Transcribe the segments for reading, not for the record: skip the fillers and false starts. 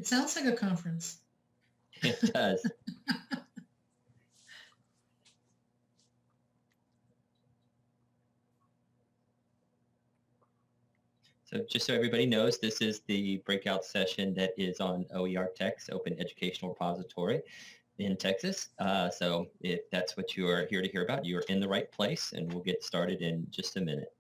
It sounds like a conference. It does. So just so everybody knows, this is the breakout session that is on OERTX, Open Educational Repository in Texas. So if that's what you are here to hear about, you're in the right place, and we'll get started in just a minute.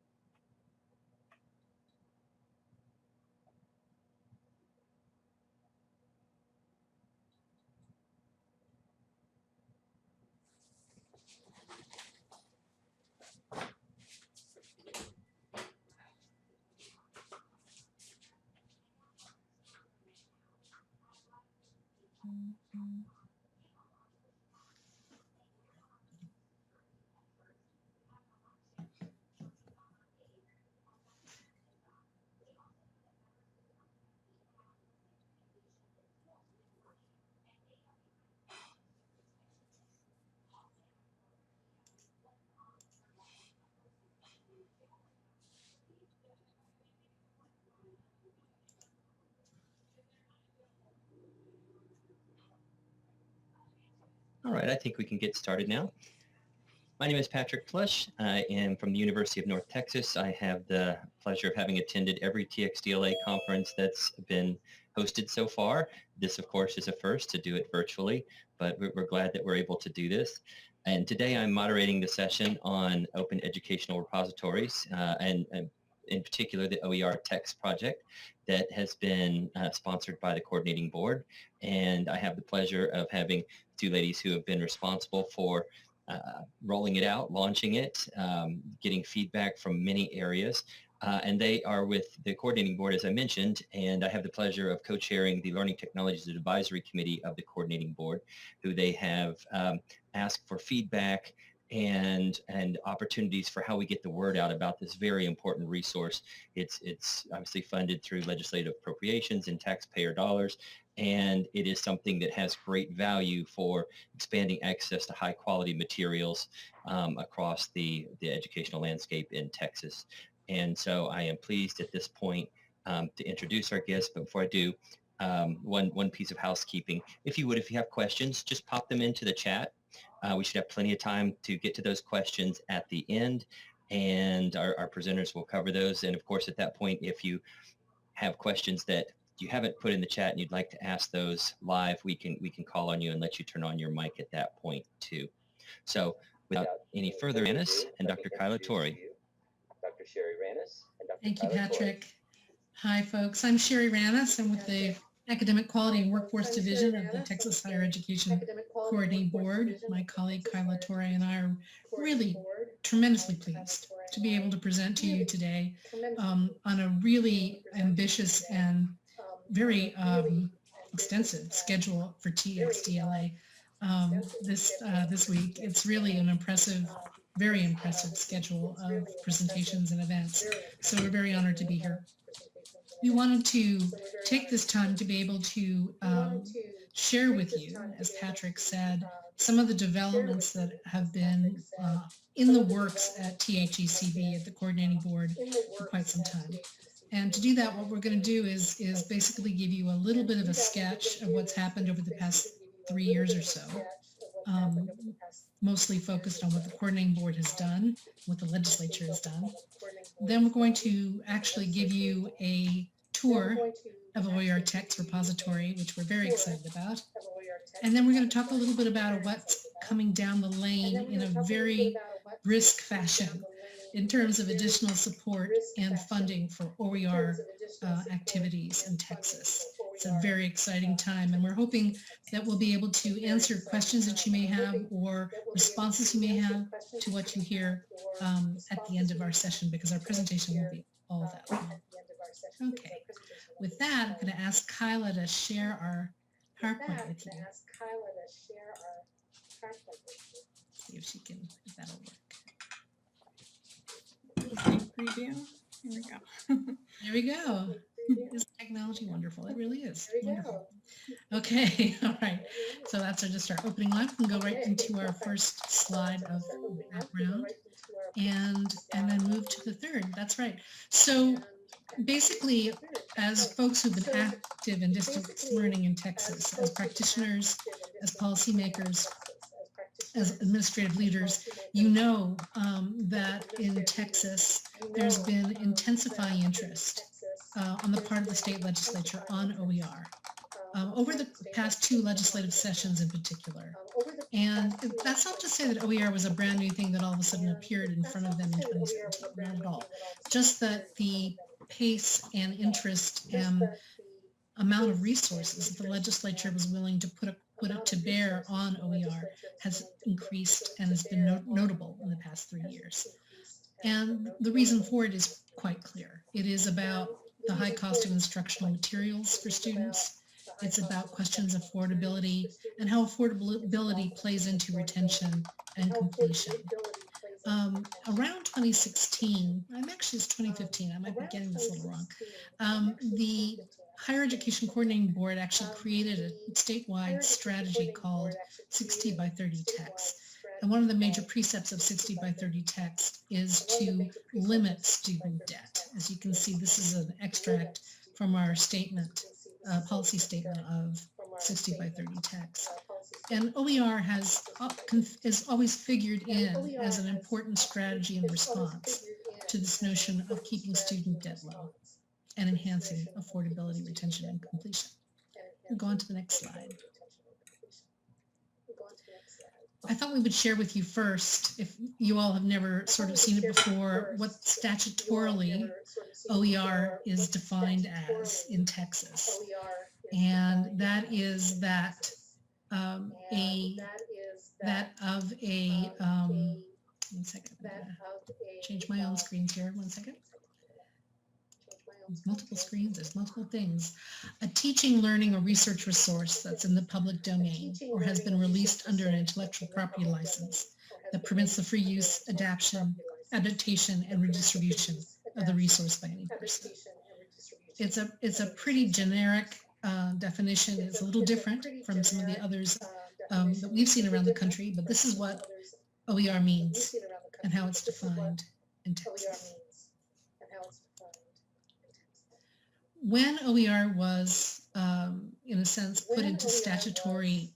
All right, I think we can get started now. My name is Patrick Plush. I am from the University of North Texas. I have the pleasure of having attended every TXDLA conference that's been hosted so far. This, of course, is a first to do it virtually, but we're glad that we're able to do this. And today I'm moderating the session on open educational repositories and in particular the OERTX project that has been sponsored by the coordinating board. And I have the pleasure of having two ladies who have been responsible for rolling it out, launching it, getting feedback from many areas. And they are with the coordinating board, as I mentioned, and I have the pleasure of co-chairing the Learning Technologies Advisory Committee of the coordinating board, who they have asked for feedback and opportunities for how we get the word out about this very important resource. It's obviously funded through legislative appropriations and taxpayer dollars, and it is something that has great value for expanding access to high quality materials across the educational landscape in Texas. And so I am pleased at this point to introduce our guests. But before I do, one piece of housekeeping. If you have questions, just pop them into the chat. We should have plenty of time to get to those questions at the end, and our presenters will cover those. And of course, at that point, if you have questions that you haven't put in the chat and you'd like to ask those live, we can call on you and let you turn on your mic at that point too. So without any further ado, and Dr. Kyla Torrey. Dr. Sherry Rannis and Dr. Thank you, Patrick. Hi, folks. I'm Sherry Rannis. I'm with the Academic Quality and Workforce Division of the Texas Higher Education Coordinating Board. My colleague Kyla Torrey and I are really tremendously pleased to be able to present to you today on a really ambitious and very extensive schedule for TXDLA this week. It's really an impressive, very impressive schedule of presentations and events. So we're very honored to be here. We wanted to take this time to be able to share with you, as Patrick said, some of the developments that have been in the works at THECB, at the coordinating board, for quite some time. And to do that, what we're going to do is basically give you a little bit of a sketch of what's happened over the past 3 years or so, mostly focused on what the coordinating board has done, what the legislature has done. Then we're going to actually give you a tour of OERTX repository, which we're very excited about. And then we're going to talk a little bit about what's coming down the lane in a very brisk fashion in terms of additional support and funding for OER activities in Texas. It's a very exciting time, and we're hoping that we'll be able to answer questions that you may have or responses you may have to what you hear at the end of our session, because our presentation will be all that long. Okay, with that, I'm going to ask Kyla to share our PowerPoint with you. See if she can, if that'll work. Preview. Here we go. There we go. Is technology wonderful? It really is wonderful. Okay, all right. So that's just our opening line. We can go right into our first slide of background and then move to the third. That's right. So basically, as folks who've been active in distance learning in Texas, as practitioners, as policymakers, as administrative leaders, you know that in Texas, there's been intensifying interest on the part of the state legislature on OER. Over the past 2 legislative sessions in particular. And that's not to say that OER was a brand new thing that all of a sudden appeared in front of them in 2017, not at all. Just that the pace and interest and amount of resources that the legislature was willing to put it to bear on OER has increased and has been notable in the past 3 years. And the reason for it is quite clear. It is about the high cost of instructional materials for students. It's about questions of affordability and how affordability plays into retention and completion. Around 2016, it's 2015, I might be getting this a little wrong, the Higher Education Coordinating Board actually created a statewide strategy called 60 by 30 text. And one of the major precepts of 60 by 30 text is to limit student debt. As you can see, this is an extract from our statement, policy statement of 60 by 30 text. And OER is always figured in as an important strategy in response to this notion of keeping student debt low and enhancing affordability, retention, and completion. We'll go on to the next slide. I thought we would share with you first, if you all have never sort of seen it before, what statutorily OER is defined as in Texas. And that is that one second, I'm gonna change my own screens here, 1 second. There's multiple screens, there's multiple things. A teaching, learning, or research resource that's in the public domain or has been released under an intellectual property license that permits the free use, adaptation, and redistribution of the resource by any person. It's a pretty generic definition. It's a little different from some of the others that we've seen around the country, but this is what OER means and how it's defined in Texas. When OER was, in a sense, put into statutory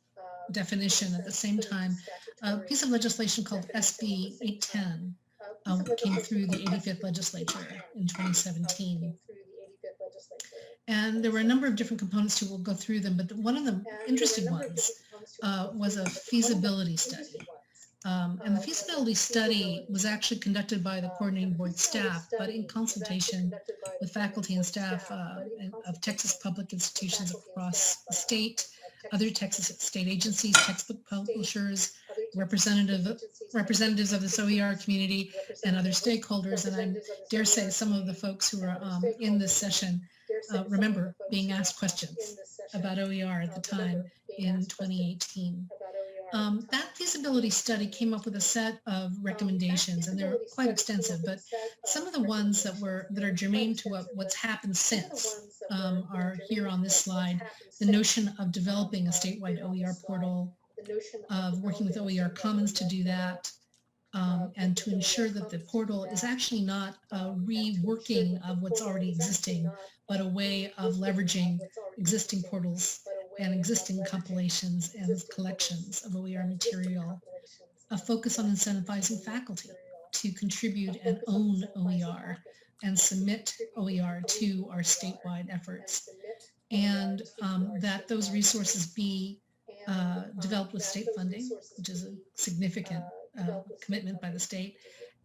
definition at the same time, a piece of legislation called SB 810 came through the 85th legislature in 2017. And there were a number of different components to it. We'll go through them, but one of the interesting ones was a feasibility study. And the feasibility study was actually conducted by the coordinating board staff, but in consultation with faculty and staff of Texas public institutions across the state, other Texas state agencies, textbook publishers, representatives of this OER community, and other stakeholders. And I dare say some of the folks who are in this session remember being asked questions about OER at the time in 2018. That feasibility study came up with a set of recommendations, and they're quite extensive, but some of the ones that are germane to what's happened since are here on this slide. The notion of developing a statewide OER portal, of working with OER Commons to do that, and to ensure that the portal is actually not a reworking of what's already existing, but a way of leveraging existing portals and existing compilations and collections of OER material. A focus on incentivizing faculty to contribute and own OER and submit OER to our statewide efforts, and that those resources be developed with state funding, which is a significant commitment by the state,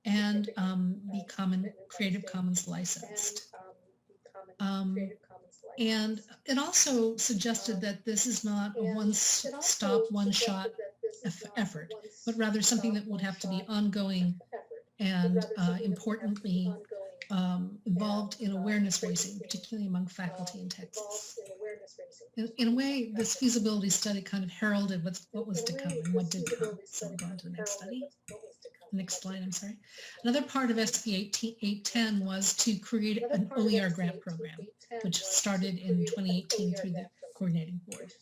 and be Creative Commons licensed. And it also suggested that this is not a one-stop, one-shot effort, but rather something that would have to be ongoing and importantly involved in awareness raising, particularly among faculty in Texas. In a way, this feasibility study kind of heralded what was to come and what did come. So we'll go on to the next study. Next slide, I'm sorry. Another part of SB 810 was to create an OER grant program, which started in 2018 through the coordinating board.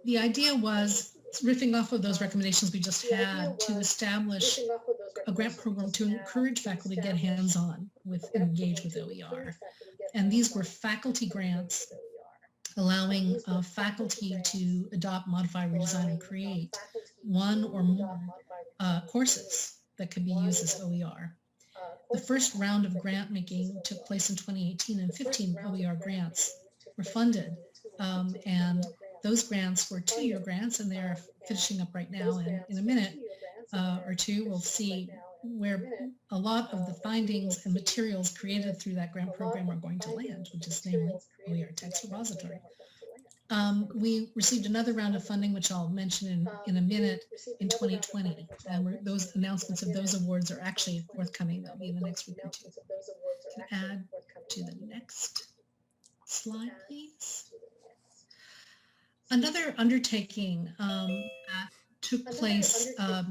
The idea was riffing off of those recommendations we just had to establish a grant program to encourage faculty to get hands-on with and engage with OER. And these were faculty grants allowing faculty to adopt, modify, redesign, and create one or more courses that could be used as OER. The first round of grant making took place in 2018, and 15 OER grants were funded. And those grants were 2-year grants, and they're finishing up right now. And in a minute or two, we'll see where a lot of the findings and materials created through that grant program are going to land, which is namely OERTX repository. We received another round of funding, which I'll mention in a minute, in 2020. And those announcements of those awards are actually forthcoming. They'll be in the next week or two. Can add to the next slide, please. Another undertaking that took place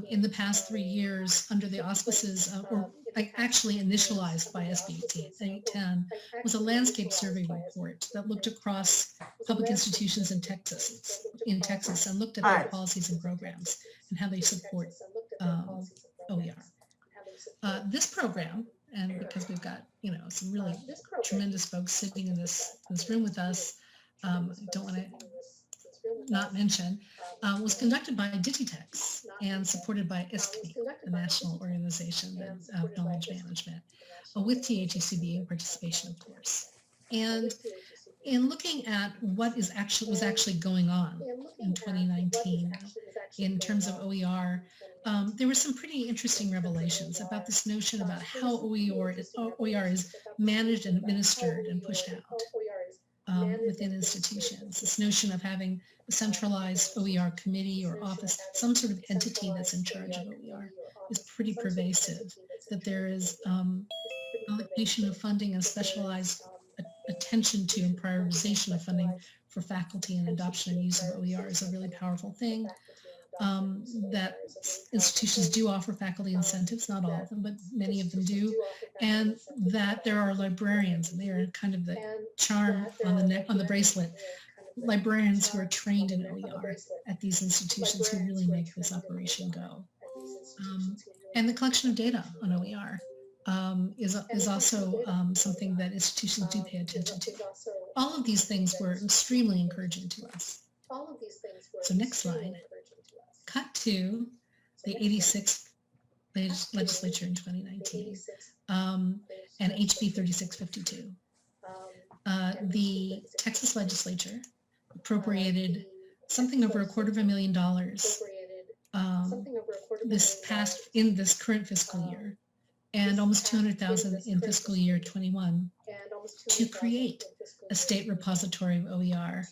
in the past 3 years under the auspices or actually initialized by SB 810 was a landscape survey report that looked across public institutions in Texas and looked at their policies and programs and how they support OER. This program, and because we've got some really tremendous folks sitting in this room with us, I don't want to not mention, was conducted by Digitex and supported by ISKME, the National Organization of Knowledge Management, with THECB participation, of course. And in looking at what was actually going on in 2019 in terms of OER, there were some pretty interesting revelations about this notion about how OER is managed and administered and pushed out within institutions. This notion of having a centralized OER committee or office, some sort of entity that's in charge of OER, is pretty pervasive. That there is allocation of funding and specialized attention to and prioritization of funding for faculty and adoption and use of OER is a really powerful thing. That institutions do offer faculty incentives, not all of them, but many of them do, and that there are librarians, and they are kind of the charm on the neck, on the bracelet, librarians who are trained in OER at these institutions who really make this operation go. And the collection of data on OER is also something that institutions do pay attention to. All of these things were extremely encouraging to us. So next slide. Cut to the 86th legislature in 2019 and HB 3652. The Texas legislature appropriated something over $250,000 in this current fiscal year, and almost $200,000 in fiscal year 21 to create a state repository of OER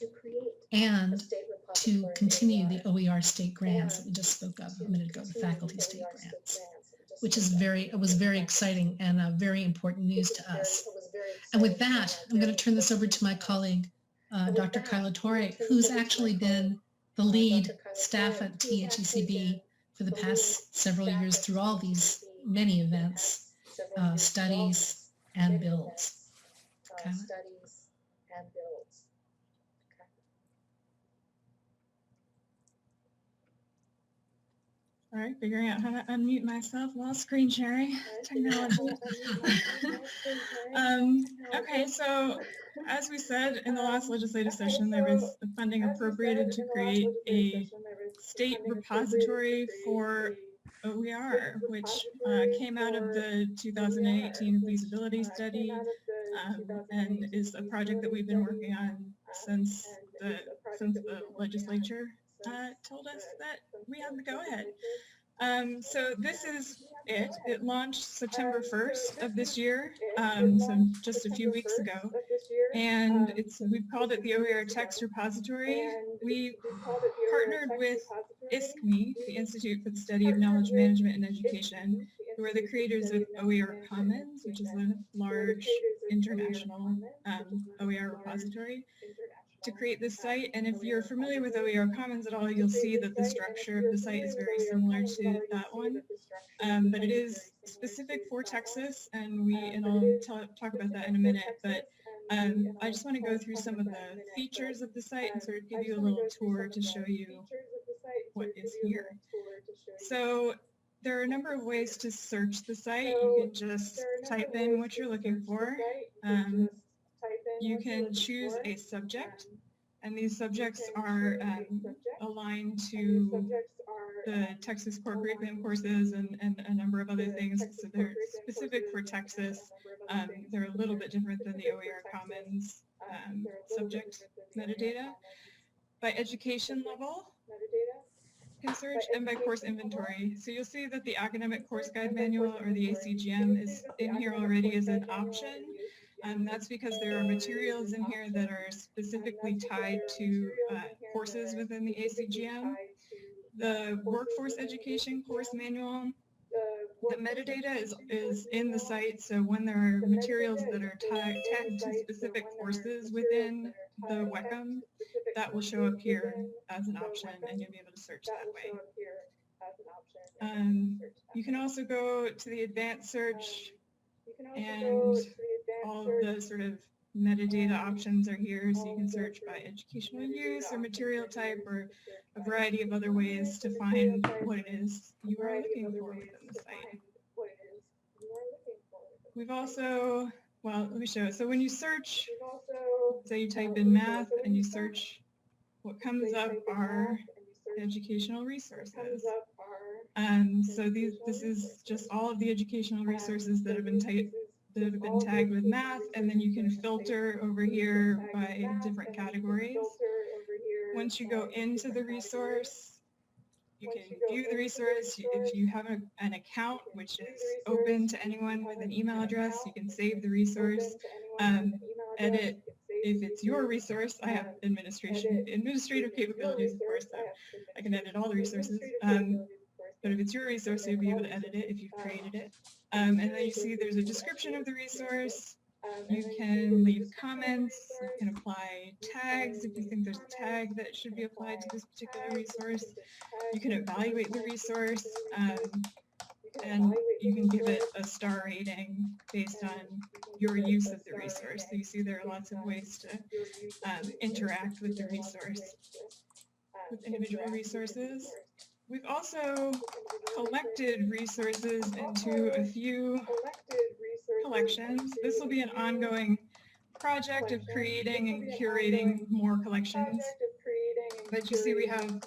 and to continue the OER state grants that we just spoke of a minute ago, the faculty state grants, which is it was very exciting and very important news to us. And with that, I'm going to turn this over to my colleague, Dr. Kyla Torre, who's actually been the lead staff at THECB for the past several years through all these many events, studies, and builds. Okay. All right, figuring out how to unmute myself while screen sharing technology. Okay, so as we said in the last legislative session, there was funding appropriated to create a state repository for OER, which came out of the 2018 feasibility study and is a project that we've been working on since the legislature told us that we had the go-ahead. So this is it. It launched September 1st of this year, so just a few weeks ago. And we've called it the OERTX repository. We partnered with ISKME, the Institute for the Study of Knowledge Management and Education, who are the creators of OER Commons, which is a large international OER repository, to create this site. And if you're familiar with OER Commons at all, you'll see that the structure of the site is very similar to that one. But it is specific for Texas, and I'll talk about that in a minute. But I just want to go through some of the features of the site and sort of give you a little tour to show you what is here. So there are a number of ways to search the site. You can just type in what you're looking for. You can choose a subject, and these subjects are aligned to the Texas core curriculum courses and a number of other things. So they're specific for Texas. They're a little bit different than the OER Commons subject metadata. By education level, can search, and by course inventory. So you'll see that the Academic Course Guide Manual, or the ACGM, is in here already as an option. That's because there are materials in here that are specifically tied to courses within the ACGM. The Workforce Education Course Manual, the metadata is in the site, so when there are materials that are tagged to specific courses within the WECM, that will show up here as an option, and you'll be able to search that way. You can also go to the advanced search, and all of the sort of metadata options are here, so you can search by educational use or material type or a variety of other ways to find what it is you are looking for within the site. We've also, well, let me show it. So when you search, say you type in math and you search, what comes up are educational resources. So this is just all of the educational resources that have been tagged with math, and then you can filter over here by different categories. Once you go into the resource, you can view the resource. If you have an account which is open to anyone with an email address, you can save the resource, edit. If it's your resource, I have administrative capabilities, of course, so I can edit all the resources. But if it's your resource, you'll be able to edit it if you've created it. And then you see there's a description of the resource. You can leave comments. You can apply tags if you think there's a tag that should be applied to this particular resource. You can evaluate the resource, and you can give it a star rating based on your use of the resource. So you see there are lots of ways to interact with the resource, with individual resources. We've also collected resources into a few collections. This will be an ongoing project of creating and curating more collections. But you see we have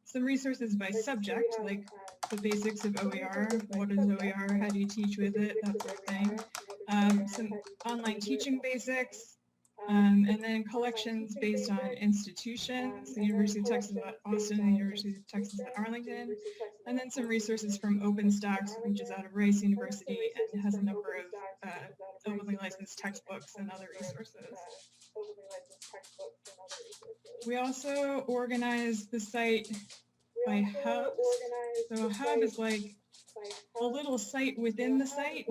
some resources by subject, like the basics of OER, what is OER, how do you teach with it, that sort of thing. Some online teaching basics, and then collections based on institutions, the University of Texas at Austin, the University of Texas at Arlington, and then some resources from OpenStax, which is out of Rice University and has a number of openly licensed textbooks and other resources. We also organize the site by hubs. So a hub is like a little site within the site.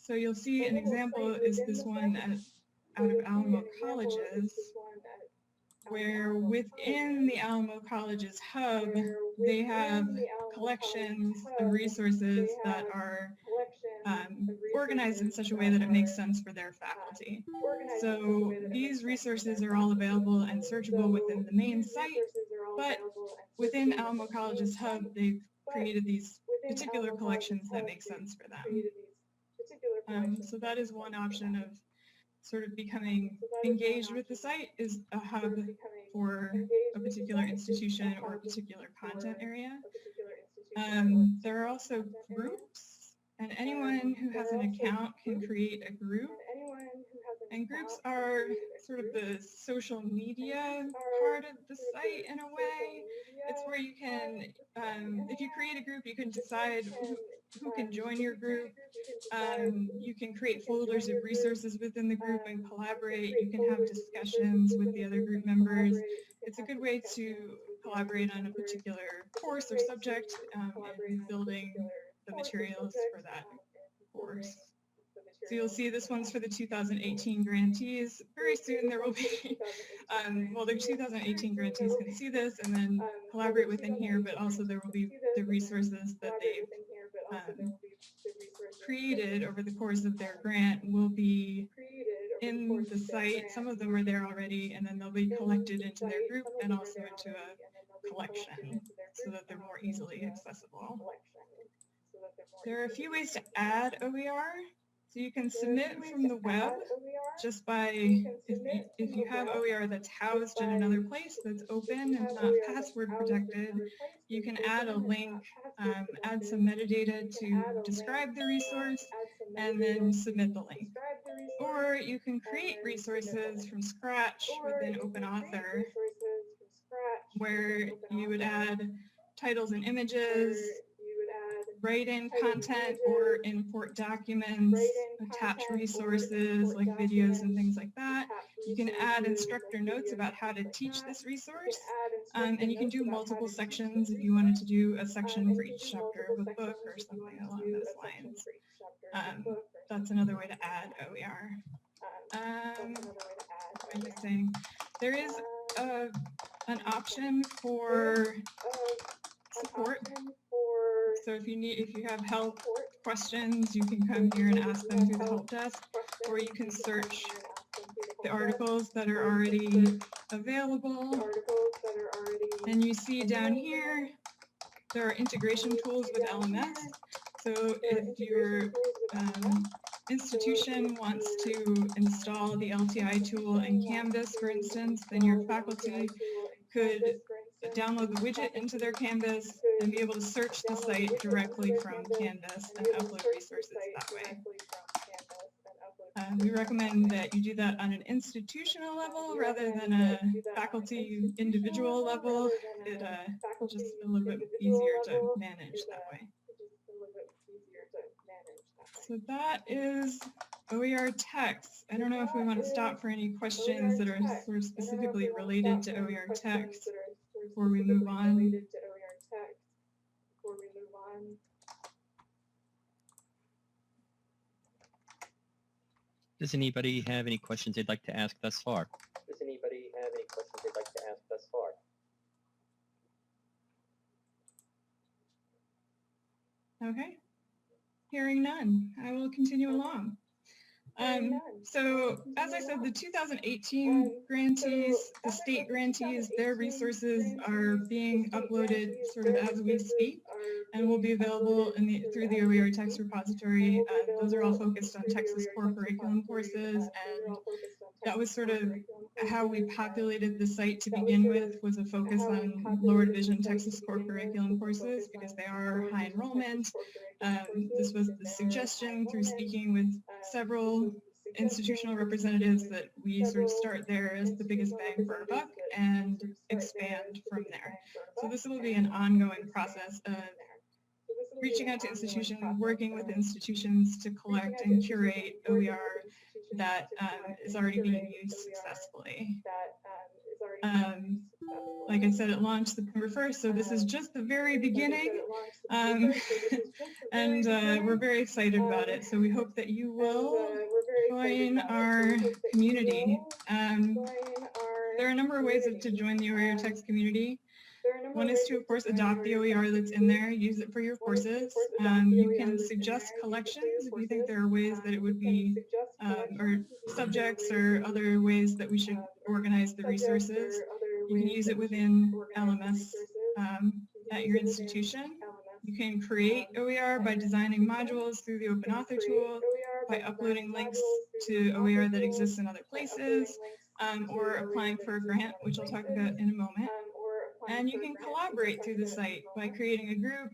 So you'll see an example is this one out of Alamo Colleges, where within the Alamo Colleges hub, they have collections of resources that are organized in such a way that it makes sense for their faculty. So these resources are all available and searchable within the main site, but within Alamo College's hub, they've created these particular collections that make sense for them. So that is one option of sort of becoming engaged with the site, is a hub for a particular institution or a particular content area. There are also groups, and anyone who has an account can create a group. And groups are sort of the social media part of the site in a way. It's where you can, if you create a group, you can decide who can join your group. You can create folders of resources within the group and collaborate. You can have discussions with the other group members. It's a good way to collaborate on a particular course or subject and building the materials for that course. So you'll see this one's for the 2018 grantees. Very soon there will be, well, the 2018 grantees can see this and then collaborate within here, but also there will be the resources that they've created over the course of their grant will be in the site. Some of them are there already, and then they'll be collected into their group and also into a collection so that they're more easily accessible. There are a few ways to add OER. So you can submit from the web just by, if you have OER that's housed in another place that's open and not password protected, you can add a link, add some metadata to describe the resource, and then submit the link. Or you can create resources from scratch within OpenAuthor, where you would add titles and images, write in content or import documents, attach resources like videos and things like that. You can add instructor notes about how to teach this resource, and you can do multiple sections if you wanted to do a section for each chapter of a book or something along those lines. That's another way to add OER. What am I saying? There is an option for support. So if you have help questions, you can come here and ask them through the help desk, or you can search the articles that are already available. And you see down here, there are integration tools with LMS. So if your institution wants to install the LTI tool in Canvas, for instance, then your faculty could download the widget into their Canvas and be able to search the site directly from Canvas and upload resources that way. We recommend that you do that on an institutional level rather than a faculty individual level. It's just a little bit easier to manage that way. So that is OERTX. I don't know if we want to stop for any questions that are sort of specifically related to OERTX before we move on. Does anybody have any questions they'd like to ask thus far? Does anybody have any questions they'd like to ask thus far? Okay. Hearing none, I will continue along. So as I said, the 2018 grantees, the state grantees, their resources are being uploaded sort of as we speak and will be available through the OERTX repository. Those are all focused on Texas core curriculum courses, and that was sort of how we populated the site to begin with, was a focus on lower division Texas core curriculum courses because they are high enrollment. This was the suggestion through speaking with several institutional representatives that we sort of start there as the biggest bang for our buck and expand from there. So this will be an ongoing process of reaching out to institutions, working with institutions to collect and curate OER that is already being used successfully. Like I said, it launched September 1st, so this is just the very beginning, and we're very excited about it. So we hope that you will join our community. There are a number of ways to join the OERTX community. One is to, of course, adopt the OER that's in there, use it for your courses. You can suggest collections if you think there are ways that it would be, or subjects or other ways that we should organize the resources. You can use it within LMS at your institution. You can create OER by designing modules through the OpenAuthor tool, by uploading links to OER that exists in other places, or applying for a grant, which I'll talk about in a moment. And you can collaborate through the site by creating a group,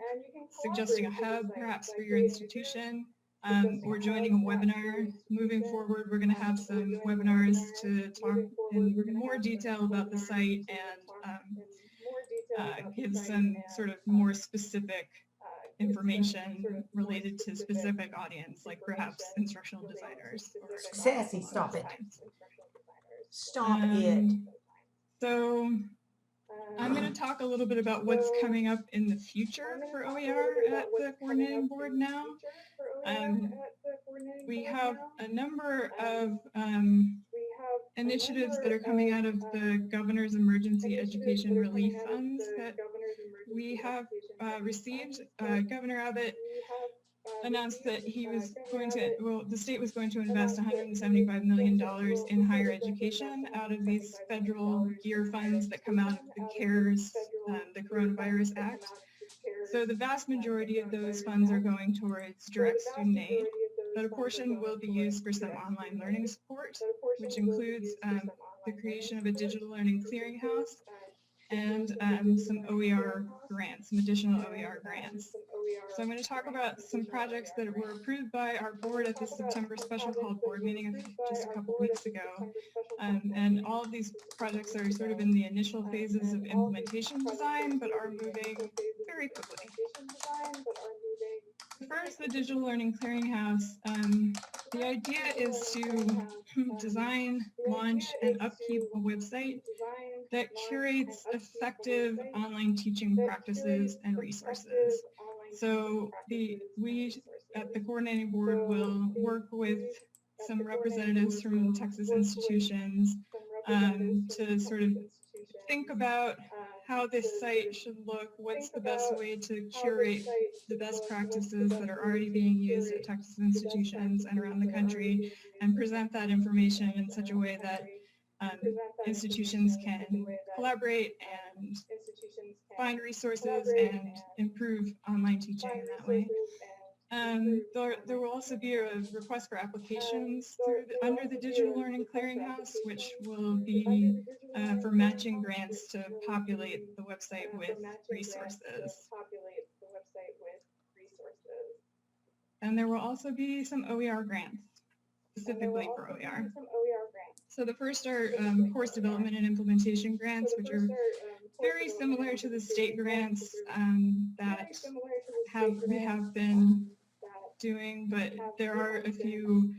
suggesting a hub perhaps for your institution, or joining a webinar. Moving forward, we're going to have some webinars to talk in more detail about the site and give some sort of more specific information related to specific audience, like perhaps instructional designers. Or Sassy, stop it. Stop it. So I'm going to talk a little bit about what's coming up in the future for OER at the coordinating board now. We have a number of initiatives that are coming out of the Governor's Emergency Education Relief Funds that we have received. Governor Abbott announced that he was going to, well, the state was going to invest $175 million in higher education out of these federal GEAR funds that come out of the CARES, the Coronavirus Act. So the vast majority of those funds are going towards direct student aid, but a portion will be used for some online learning support, which includes the creation of a digital learning clearinghouse and some OER grants, some additional OER grants. So I'm going to talk about some projects that were approved by our board at the September special called board meeting just a couple weeks ago. And all of these projects are sort of in the initial phases of implementation design, but are moving very quickly. First, the Digital Learning Clearinghouse. The idea is to design, launch, and upkeep a website that curates effective online teaching practices and resources. So we at the coordinating board will work with some representatives from Texas institutions to sort of think about how this site should look, what's the best way to curate the best practices that are already being used at Texas institutions and around the country, and present that information in such a way that institutions can collaborate and find resources and improve online teaching in that way. There will also be a request for applications under the Digital Learning Clearinghouse, which will be for matching grants to populate the website with resources. And there will also be some OER grants, specifically for OER. So the first are course development and implementation grants, which are very similar to the state grants that we have been doing, but there are a few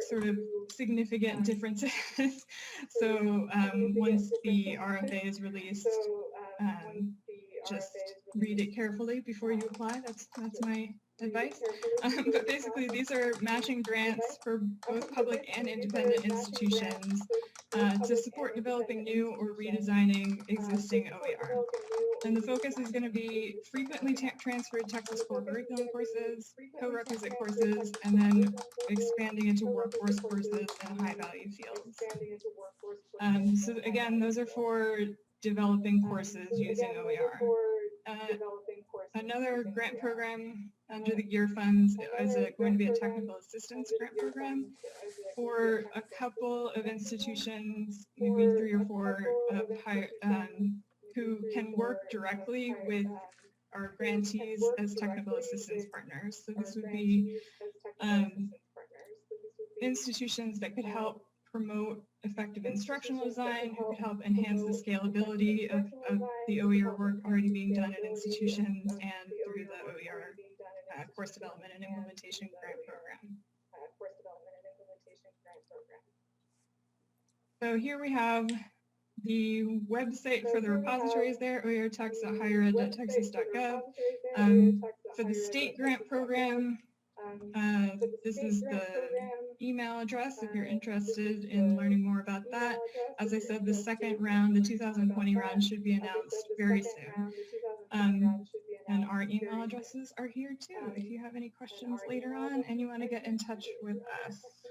sort of significant differences. So once the RFA is released, just read it carefully before you apply. That's my advice. But basically, these are matching grants for both public and independent institutions to support developing new or redesigning existing OER. And the focus is going to be frequently transferred Texas core curriculum courses, co-requisite courses, and then expanding into workforce courses in high-value fields. So again, those are for developing courses using OER. Another grant program under the GEAR funds is going to be a technical assistance grant program for a couple of institutions, maybe 3 or 4 who can work directly with our grantees as technical assistance partners. So this would be institutions that could help promote effective instructional design, who could help enhance the scalability of the OER work already being done at institutions and through the OER course development and implementation grant program. So here we have the website for the repositories there, OERTX.highered.texas.gov. For the state grant program, this is the email address if you're interested in learning more about that. As I said, the second round, the 2020 round, should be announced very soon. And our email addresses are here too if you have any questions later on and you want to get in touch with us. So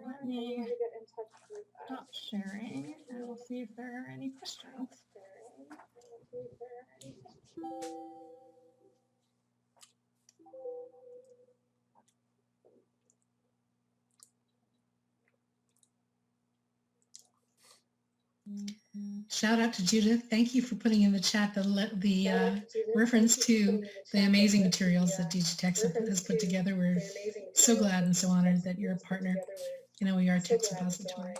let me stop sharing and we'll see if there are any questions. Shout out to Judith. Thank you for putting in the chat the reference to the amazing materials that DigiTex has put together. We're so glad and so honored that you're a partner in OERTX repository.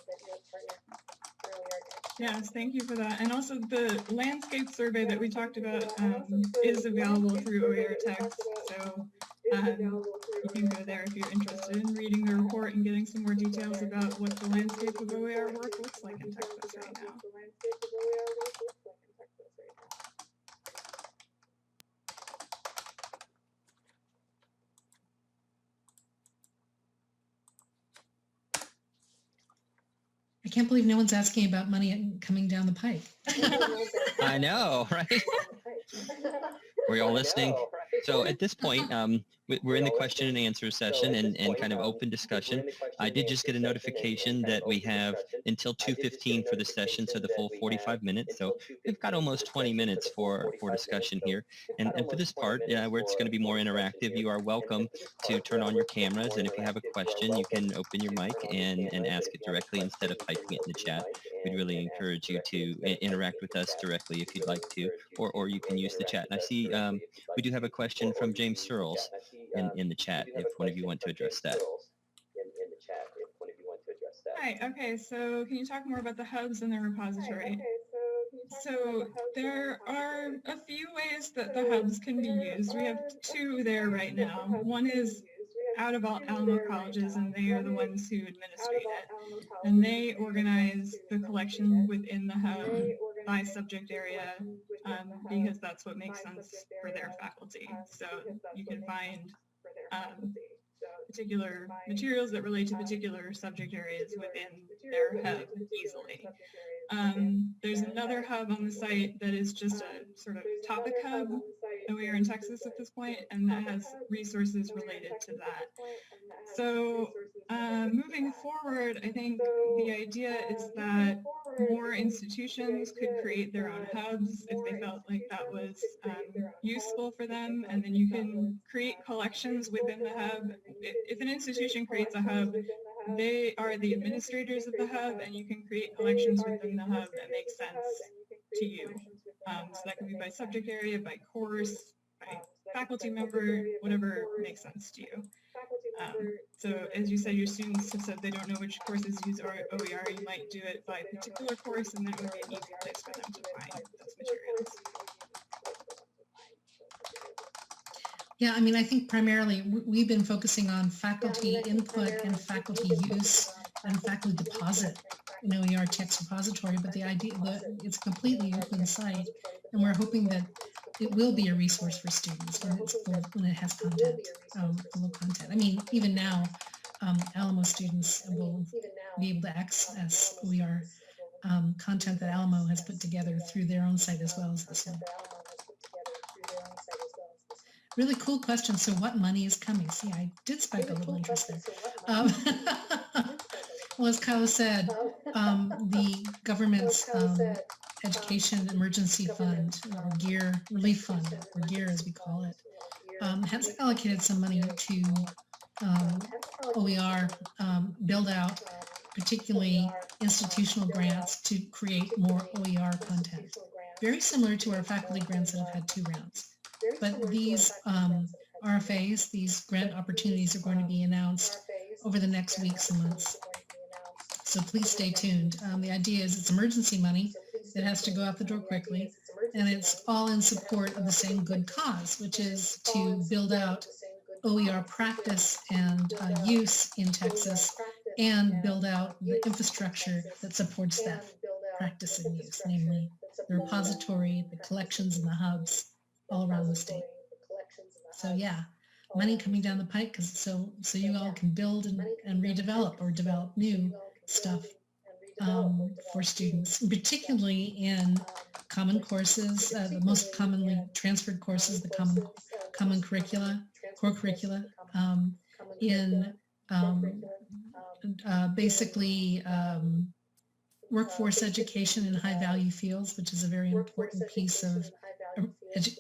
Yes, thank you for that. And also the landscape survey that we talked about is available through OERTX. So you can go there if you're interested in reading the report and getting some more details about what the landscape of OER work looks like in Texas right now. I can't believe no one's asking about money coming down the pipe. I know, right? Were you all listening? So at this point, we're in the question and answer session and kind of open discussion. I did just get a notification that we have until 2:15 for the session, so the full 45 minutes. So we've got almost 20 minutes for discussion here. And for this part, where it's going to be more interactive, you are welcome to turn on your cameras. And if you have a question, you can open your mic and ask it directly instead of typing it in the chat. We'd really encourage you to interact with us directly if you'd like to, or you can use the chat. And I see we do have a question from James Searles in the chat if one of you want to address that. Hi, okay, so can you talk more about the hubs and the repository? So there are a few ways that the hubs can be used. We have two there right now. One is out of Alamo colleges, and they are the ones who administrate it. And they organize the collection within the hub by subject area because that's what makes sense for their faculty. So you can find particular materials that relate to particular subject areas within their hub easily. There's another hub on the site that is just a sort of topic hub. We are in Texas at this point, and that has resources related to that. So moving forward, I think the idea is that more institutions could create their own hubs if they felt like that was useful for them, and then you can create collections within the hub. If an institution creates a hub, they are the administrators of the hub, and you can create collections within the hub that make sense to you. So that can be by subject area, by course, by faculty member, whatever makes sense to you. So as you said, your students have said they don't know which courses use OER. You might do it by particular course, and that would be an easy place for them to find those materials. Yeah, I mean, I think primarily we've been focusing on faculty input and faculty use and faculty deposit in OERTX repository, but the idea that it's a completely open site, and we're hoping that it will be a resource for students when it's full, when it has content, full of content. I mean, even now, Alamo students will be able to access OER content that Alamo has put together through their own site as well as this one. Really cool question. So what money is coming? See, I did spike a little interest there. Well, as Kyla said, the government's Education Emergency Fund, or GEAR Relief Fund, or GEAR as we call it, has allocated some money to OER build out, particularly institutional grants to create more OER content. Very similar to our faculty grants that have had 2 rounds. But these RFAs, these grant opportunities, are going to be announced over the next weeks and months. So please stay tuned. The idea is it's emergency money that has to go out the door quickly, and it's all in support of the same good cause, which is to build out OER practice and use in Texas, and build out the infrastructure that supports that practice and use, namely the repository, the collections, and the hubs all around the state. So yeah, money coming down the pike, because so you all can build and redevelop or develop new stuff for students, particularly in common courses, the most commonly transferred courses, the common curricula, core curricula, in basically workforce education in high value fields, which is a very important piece of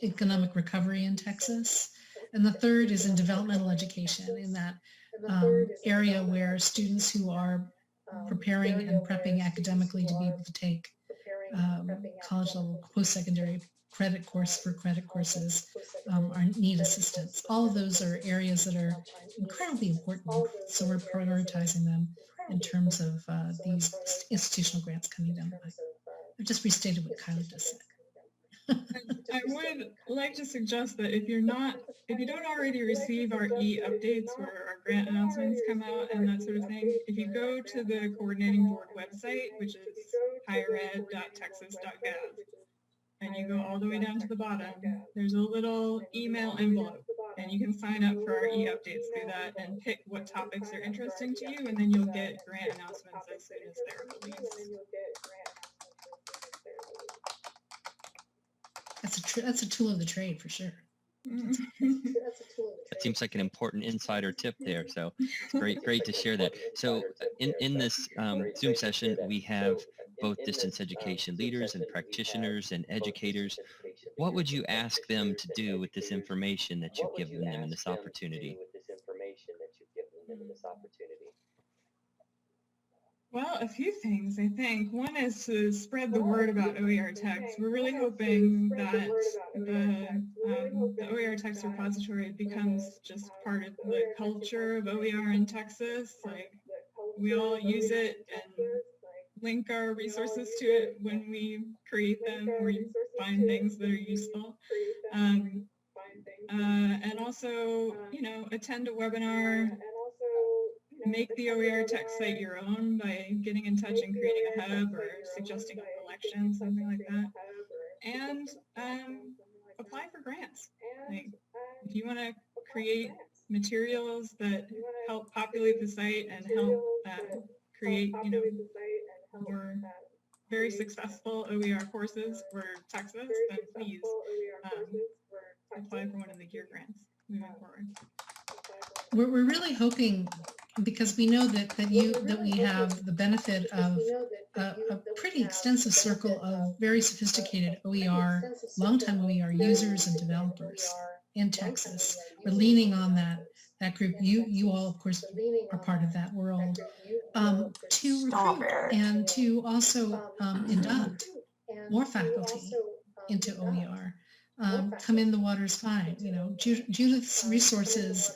economic recovery in Texas. And the third is in developmental education, in that area where students who are preparing and prepping academically to be able to take college level post-secondary credit courses need assistance. All of those are areas that are incredibly important, so we're prioritizing them in terms of these institutional grants coming down the pipe. I've just restated what Kyla just said. I would like to suggest that if you don't already receive our e-updates where our grant announcements come out and that sort of thing, if you go to the coordinating board website, which is highered.texas.gov, and you go all the way down to the bottom, there's a little email envelope, and you can sign up for our e-updates through that and pick what topics are interesting to you, and then you'll get grant announcements as soon as they're released. That's a tool of the trade for sure. That seems like an important insider tip there. So it's great to share that. So in this Zoom session, we have both distance education leaders and practitioners and educators. What would you ask them to do with this information that you've given them in this opportunity? Well, a few things, I think. One is to spread the word about OERTX. We're really hoping that the OERTX repository becomes just part of the culture of OER in Texas. Like, we all use it and link our resources to it when we create them or find things that are useful. And also, attend a webinar, make the OERTX site your own by getting in touch and creating a hub or suggesting a collection, something like that. And apply for grants. Like, if you want to create materials that help populate the site and help create, more very successful OER courses for Texas, then please apply for one of the GEAR grants moving forward. We're really hoping, because we know that we have the benefit of a pretty extensive circle of very sophisticated OER, longtime OER users and developers in Texas. We're leaning on that group. You all, of course, are part of that world, to recruit and to also induct more faculty into OER. Come in, the water's fine. Judith's resources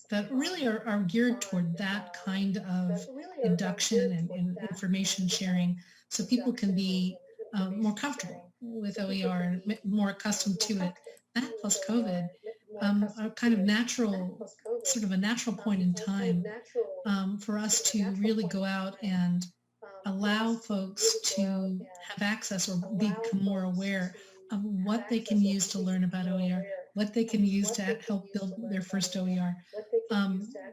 that really are geared toward that kind of induction and information sharing, so people can be more comfortable with OER and more accustomed to it. That plus COVID, a kind of sort of a natural point in time for us to really go out and allow folks to have access or become more aware of what they can use to learn about OER, what they can use to help build their first OER.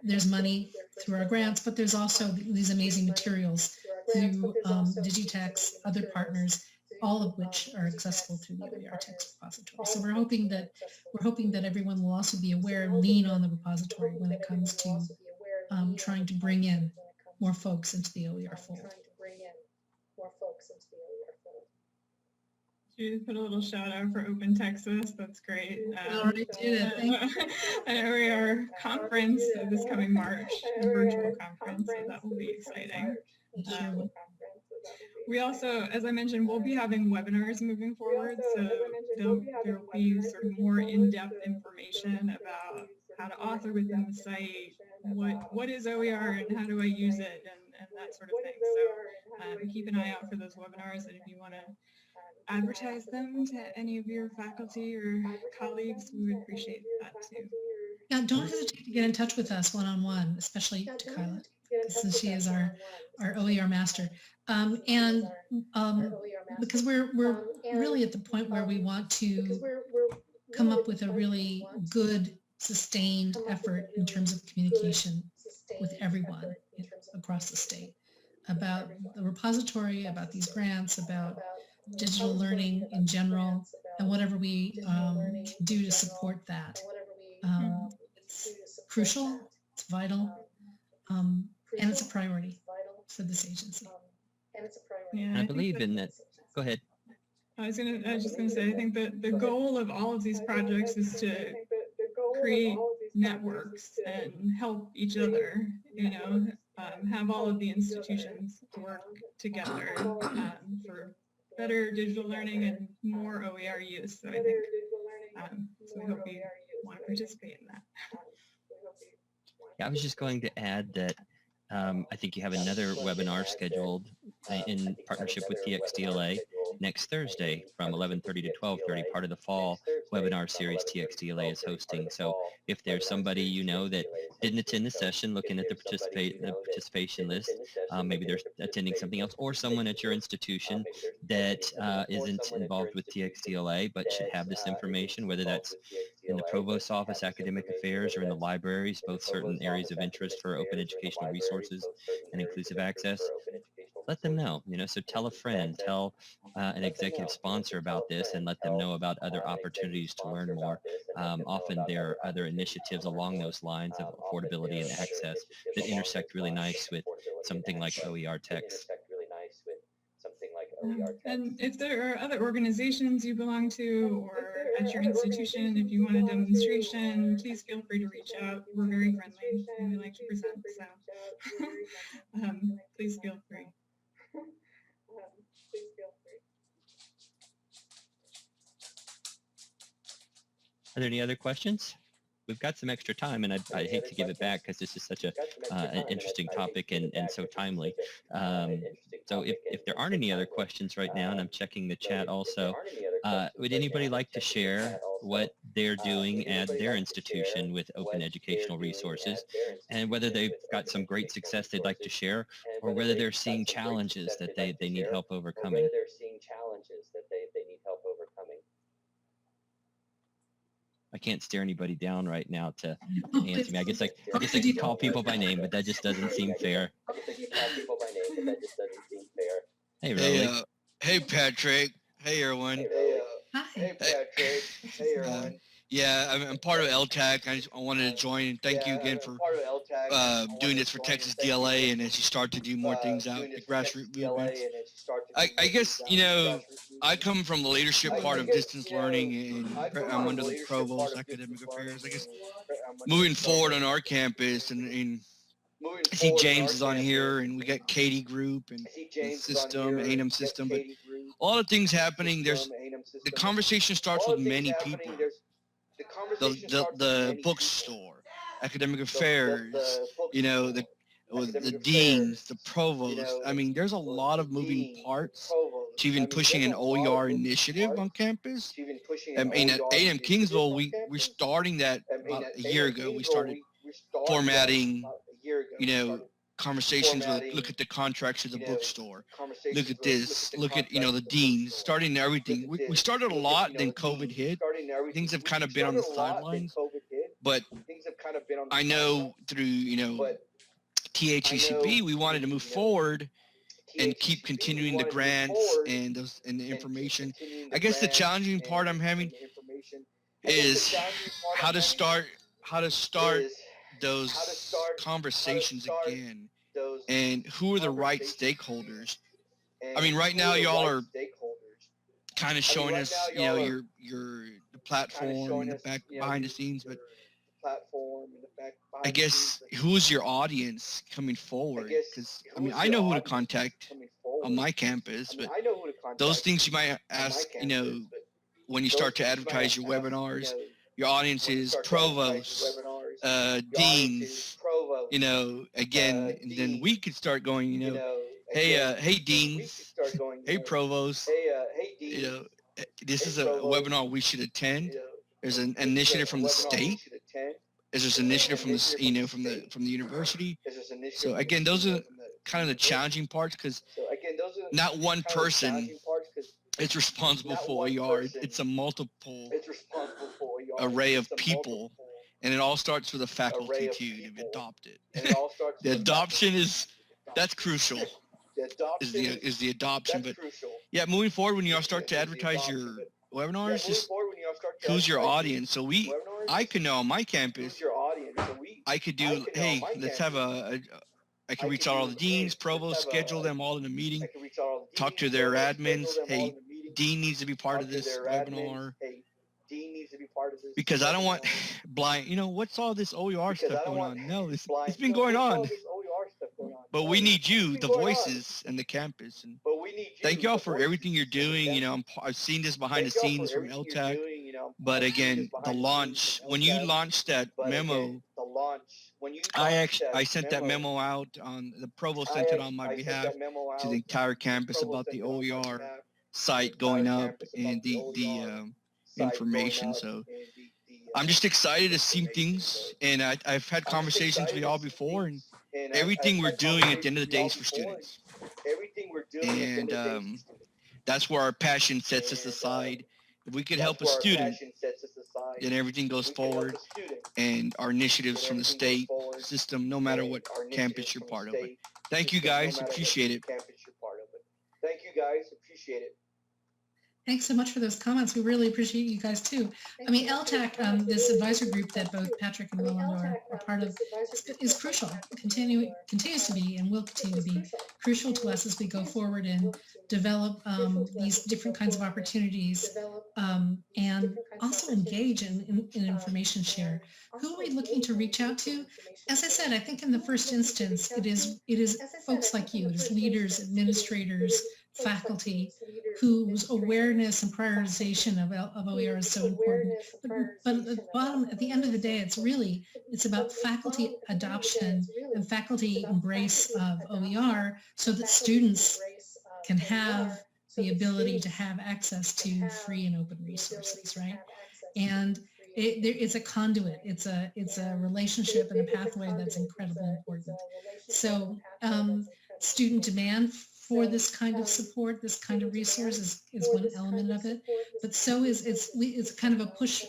There's money through our grants, but there's also these amazing materials through Digitex, other partners, all of which are accessible through the OERTX repository. So we're hoping that everyone will also be aware and lean on the repository when it comes to trying to bring in more folks into the OER fold. Judith put a little shout out for Open Texas. That's great. Already did it. Thank you. An OER conference this coming March, a virtual conference, so that will be exciting. We also, as I mentioned, we'll be having webinars moving forward, so there will be sort of more in-depth information about how to author within the site, what is OER and how do I use it, and that sort of thing. So keep an eye out for those webinars, and if you want to advertise them to any of your faculty or colleagues, we would appreciate that too. Yeah, don't hesitate to get in touch with us one-on-one, especially to Kyla, since she is our OER master. Because we're really at the point where we want to come up with a really good, sustained effort in terms of communication with everyone across the state about the repository, about these grants, about digital learning in general, and whatever we can do to support that. It's crucial, it's vital, and it's a priority for this agency. Yeah, I believe in that. Go ahead. I was just gonna say, I think that the goal of all of these projects is to create networks and help each other, have all of the institutions work together for better digital learning and more OER use. So I think, so we hope you want to participate in that. Yeah, I was just going to add that I think you have another webinar scheduled in partnership with TXDLA next Thursday from 11:30 to 12:30, part of the fall webinar series TXDLA is hosting. So if there's somebody that didn't attend the session, looking at the participation list, maybe they're attending something else, or someone at your institution that isn't involved with TXDLA but should have this information, whether that's in the Provost's office, academic affairs, or in the libraries, both certain areas of interest for open educational resources and inclusive access. let them know, so tell a friend, tell an executive sponsor about this and let them know about other opportunities to learn more. Often there are other initiatives along those lines of affordability and access that intersect really nice with something like OERTX. And if there are other organizations you belong to or at your institution, if you want a demonstration, please feel free to reach out. We're very friendly and we like to present, so please feel free. Are there any other questions? We've got some extra time, and I hate to give it back because this is such an interesting topic and so timely. So if there aren't any other questions right now, and I'm checking the chat also, would anybody like to share what they're doing at their institution with open educational resources, and whether they've got some great success they'd like to share, or whether they're seeing challenges that they need help overcoming? I can't stare anybody down right now to answer me. I guess I could call people by name, but that just doesn't seem fair. Hey, Rolly. Hey, Patrick. Hey, everyone. Hi. Hey, Patrick. Hey, everyone. Yeah, I'm part of LTAC. I wanted to join. Thank you again for doing this for Texas DLA, and as you start to do more things out, the grassroots movements. I guess, I come from the leadership part of distance learning, and I'm under the provost academic affairs. I guess moving forward on our campus, and I see James is on here, and we got Katie Group and the system, ANM system, but a lot of things happening. The conversation starts with many people. The bookstore, academic affairs, the deans, the provost. I mean, there's a lot of moving parts to even pushing an OER initiative on campus. I mean, at AM Kingsville, we're starting that about a year ago. We started formatting, conversations with, look at the contracts of the bookstore, look at this, look at, the deans, starting everything. We started a lot, then COVID hit. Things have kind of been on the sidelines, but I know through, THECP, we wanted to move forward and keep continuing the grants and the information. I guess the challenging part I'm having is how to start those conversations again, and who are the right stakeholders. I mean, right now y'all are kind of showing us, the platform and the back behind the scenes, but I guess who's your audience coming forward? Because I know who to contact on my campus, but those things you might ask, when you start to advertise your webinars, your audience is provosts, deans, again, and then we could start going, hey deans, hey provosts, this is a webinar we should attend. There's an initiative from the state. There's an initiative from the from the university. So again, those are kind of the challenging parts, because not one person is responsible for OER. It's a multiple array of people, and it all starts with the faculty too to adopt it. The adoption that's crucial. Is the adoption, but yeah, moving forward, when you all start to advertise your webinars, just who's your audience. So I could know on my campus, I could do, hey, let's have I can reach out all the deans, provosts, schedule them all in a meeting, talk to their admins. Hey, dean needs to be part of this webinar. Because I don't want blind, what's all this OER stuff going on? No, it's been going on. But we need you, the voices, and the campus. And thank y'all for everything you're doing. I've seen this behind the scenes from LTAC. But again, the launch, when you launched that memo, I sent that memo out on, the provost sent it on my behalf to the entire campus about the OER site going up and the information. So I'm just excited to see things, and I've had conversations with y'all before, and everything we're doing at the end of the day is for students. And that's where our passion sets us aside. If we could help a student, then everything goes forward, and our initiatives from the state system, no matter what campus you're part of. But thank you guys, appreciate it. guys. Appreciate it. Thanks so much for those comments. We really appreciate you guys too. I mean, LTAC, this advisory group that both Patrick and Roland are part of, is crucial. Continues to be and will continue to be crucial to us as we go forward and develop these different kinds of opportunities and also engage in information share. Who are we looking to reach out to? As I said, I think in the first instance, it is folks like you, it is leaders, administrators, faculty, whose awareness and prioritization of OER is so important. But at the end of the day, it's about faculty adoption and faculty embrace of OER so that students can have the ability to have access to free and open resources, right? And it's a conduit, it's a relationship and a pathway that's incredibly important. So student demand for this kind of support, this kind of resource is one element of it, but so it's kind of a push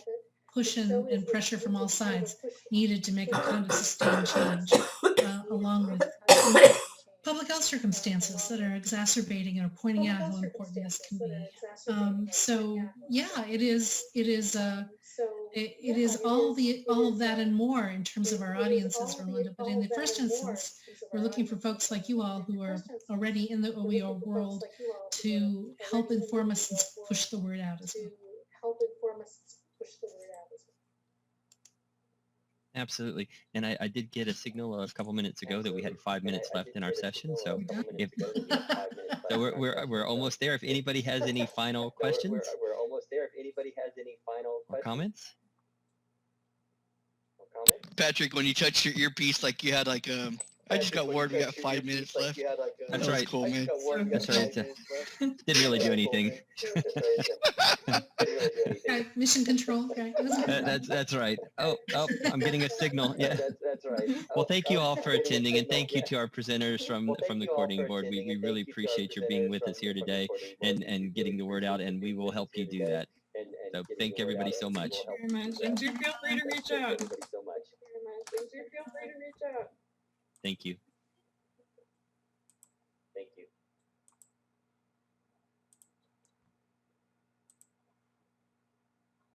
and pressure from all sides needed to make a kind of sustained change, along with public health circumstances that are exacerbating or pointing out how important this can be. So yeah, it is all of that and more in terms of our audiences, Rolanda. But in the first instance, we're looking for folks like you all who are already in the OER world to help inform us and push the word out as well. Absolutely. And I did get a signal a couple minutes ago that we had 5 minutes left in our session. So we're almost there. If anybody has any final questions or comments. Patrick, when you touched your earpiece, like you had like I just got word we got 5 minutes left. That's That was right. cool, man. That's right. Didn't really do anything. Mission control. Okay. That's right. Oh, I'm getting a signal. Yeah. Well, thank you all for attending, and thank you to our presenters from the coordinating board. We really appreciate your being with us here today and getting the word out, and we will help you do that. So thank everybody so much. Very much. And do feel free to reach out. Thank you.